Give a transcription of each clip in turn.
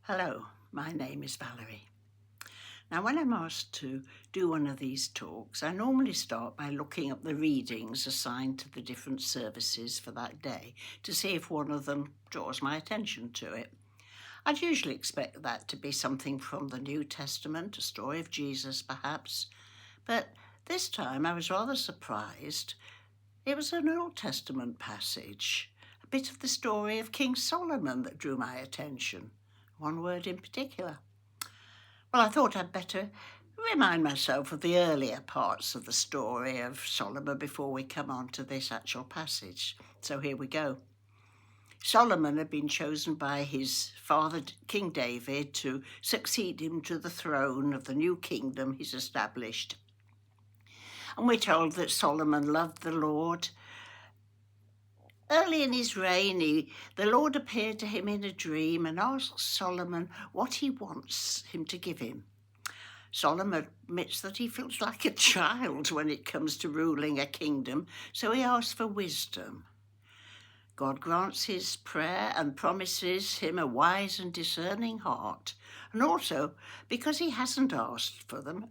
Hello, my name is Valerie. Now, when I'm asked to do one of these talks, I normally start by looking up the readings assigned to the different services for that day to see if one of them draws my attention to it. I'd usually expect that to be something from the New Testament, a story of Jesus perhaps, but this time I was rather surprised. It was an Old Testament passage, a bit of the story of King Solomon that drew my attention. One word in particular. Well, I thought I'd better remind myself of the earlier parts of the story of Solomon before we come on to this actual passage. So here we go. Solomon had been chosen by his father, King David, to succeed him to the throne of the new kingdom he's established. And we're told that Solomon loved the Lord. Early in his reign, the Lord appeared to him in a dream and asked Solomon what he wants him to give him. Solomon admits that he feels like a child when it comes to ruling a kingdom, so he asks for wisdom. God grants his prayer and promises him a wise and discerning heart, and also, because he hasn't asked for them,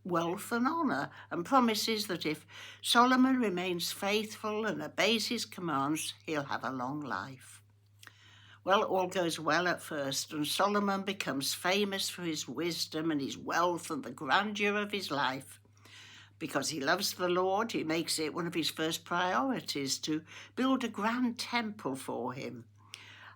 wealth and honour, and promises that if Solomon remains faithful and obeys his commands, he'll have a long life. Well, all goes well at first, and Solomon becomes famous for his wisdom and his wealth and the grandeur of his life. Because he loves the Lord, he makes it one of his first priorities to build a grand temple for him.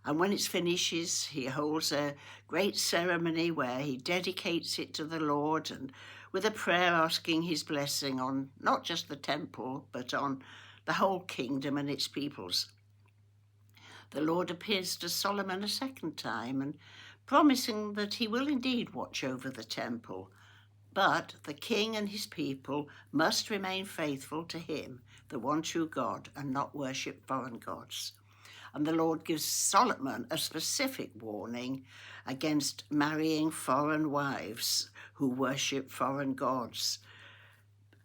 And when it's finished, he holds a great ceremony where he dedicates it to the Lord, and with a prayer asking his blessing on not just the temple, but on the whole kingdom and its peoples. The Lord appears to Solomon a second time and promising that he will indeed watch over the temple. But the king and his people must remain faithful to him, the one true God, and not worship foreign gods. And the Lord gives Solomon a specific warning against marrying foreign wives who worship foreign gods,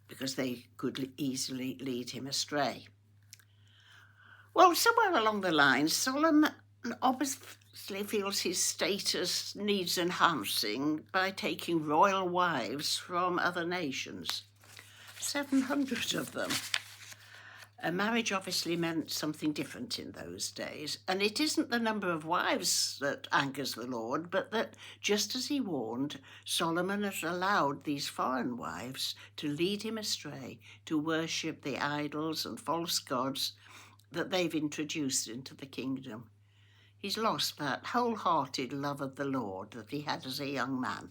because they could easily lead him astray. Well, somewhere along the line, Solomon obviously feels his status needs enhancing by taking royal wives from other nations. 700 of them. A marriage obviously meant something different in those days, and it isn't the number of wives that angers the Lord, but that, just as he warned, Solomon has allowed these foreign wives to lead him astray, to worship the idols and false gods that they've introduced into the kingdom. He's lost that wholehearted love of the Lord that he had as a young man.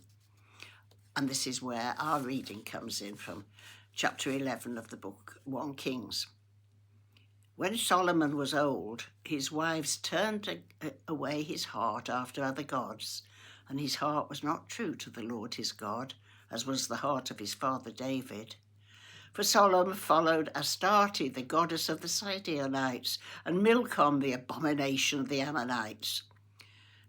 And this is where our reading comes in from chapter 11 of the book 1 Kings. When Solomon was old, his wives turned away his heart after other gods, and his heart was not true to the Lord his God, as was the heart of his father David. For Solomon followed Astarte, the goddess of the Sidonites, and Milcom, the abomination of the Ammonites.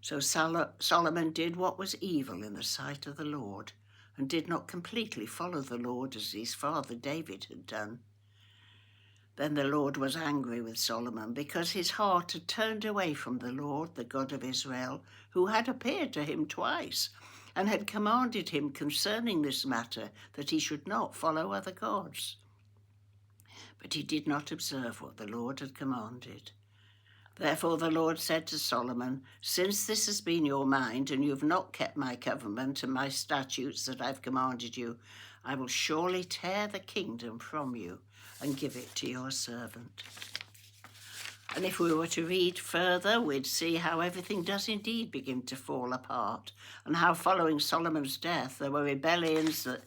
So Solomon did what was evil in the sight of the Lord, and did not completely follow the Lord as his father David had done. Then the Lord was angry with Solomon because his heart had turned away from the Lord, the God of Israel, who had appeared to him twice and had commanded him concerning this matter that he should not follow other gods. But he did not observe what the Lord had commanded. Therefore the Lord said to Solomon, "Since this has been your mind, and you have not kept my covenant and my statutes that I've commanded you, I will surely tear the kingdom from you and give it to your servant." And if we were to read further, we'd see how everything does indeed begin to fall apart, and how following Solomon's death there were rebellions that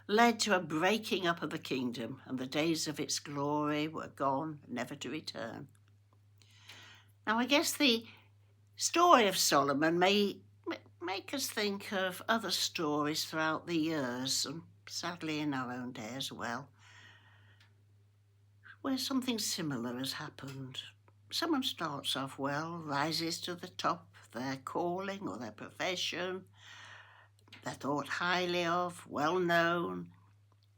led to a breaking up of the kingdom, and the days of its glory were gone, never to return. Now, I guess the story of Solomon may make us think of other stories throughout the years, and sadly in our own day as well, where something similar has happened. Someone starts off well, rises to the top of their calling or their profession, they're thought highly of, well known,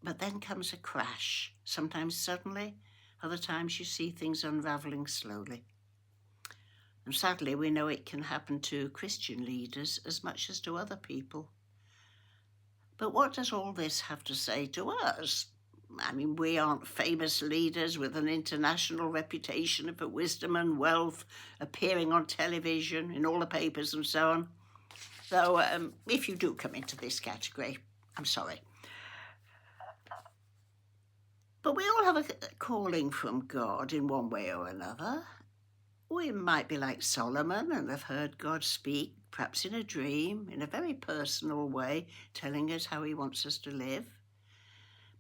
but then comes a crash, sometimes suddenly, other times you see things unravelling slowly. And sadly, we know it can happen to Christian leaders as much as to other people. But what does all this have to say to us? I mean, we aren't famous leaders with an international reputation for wisdom and wealth, appearing on television, in all the papers and so on. So if you do come into this category, I'm sorry. But we all have a calling from God in one way or another. We might be like Solomon and have heard God speak, perhaps in a dream, in a very personal way, telling us how he wants us to live.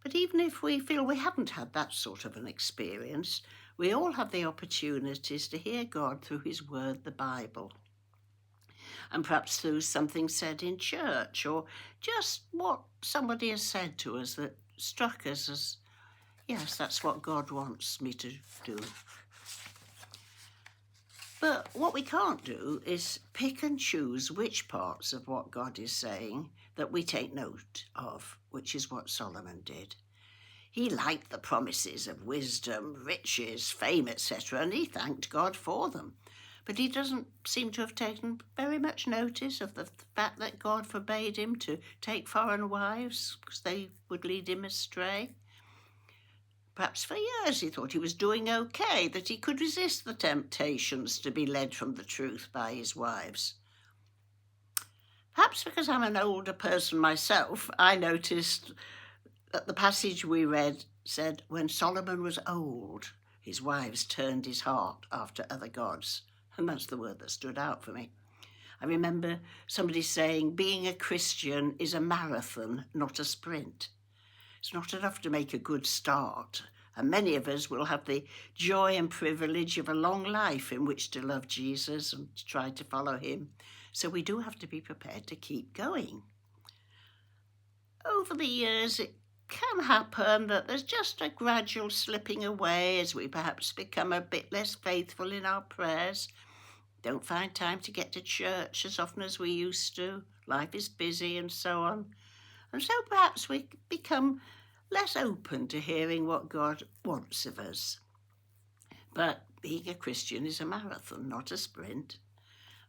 But even if we feel we haven't had that sort of an experience, we all have the opportunities to hear God through his word, the Bible. And perhaps through something said in church, or just what somebody has said to us that struck us as, yes, that's what God wants me to do. But what we can't do is pick and choose which parts of what God is saying that we take note of, which is what Solomon did. He liked the promises of wisdom, riches, fame, etc., and he thanked God for them. But he doesn't seem to have taken very much notice of the fact that God forbade him to take foreign wives because they would lead him astray. Perhaps for years he thought he was doing okay, that he could resist the temptations to be led from the truth by his wives. Perhaps because I'm an older person myself, I noticed that the passage we read said, when Solomon was old, his wives turned his heart after other gods. And that's the word that stood out for me. I remember somebody saying, being a Christian is a marathon, not a sprint. It's not enough to make a good start, and many of us will have the joy and privilege of a long life in which to love Jesus and to try to follow him. So we do have to be prepared to keep going. Over the years, it can happen that there's just a gradual slipping away as we perhaps become a bit less faithful in our prayers. Don't find time to get to church as often as we used to. Life is busy and so on. And so perhaps we become less open to hearing what God wants of us. But being a Christian is a marathon, not a sprint.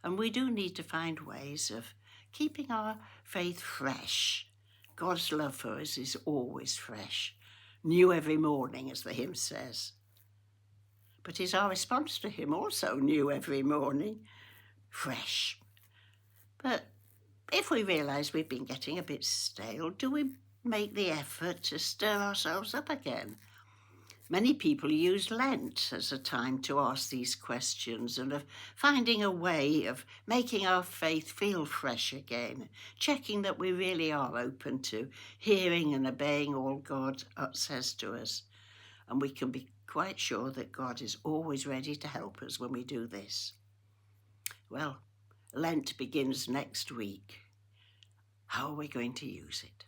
And we do need to find ways of keeping our faith fresh. God's love for us is always fresh, new every morning, as the hymn says. But is our response to him also new every morning, fresh? But if we realise we've been getting a bit stale, do we make the effort to stir ourselves up again? Many people use Lent as a time to ask these questions and of finding a way of making our faith feel fresh again, checking that we really are open to hearing and obeying all God says to us. And we can be quite sure that God is always ready to help us when we do this. Well, Lent begins next week. How are we going to use it?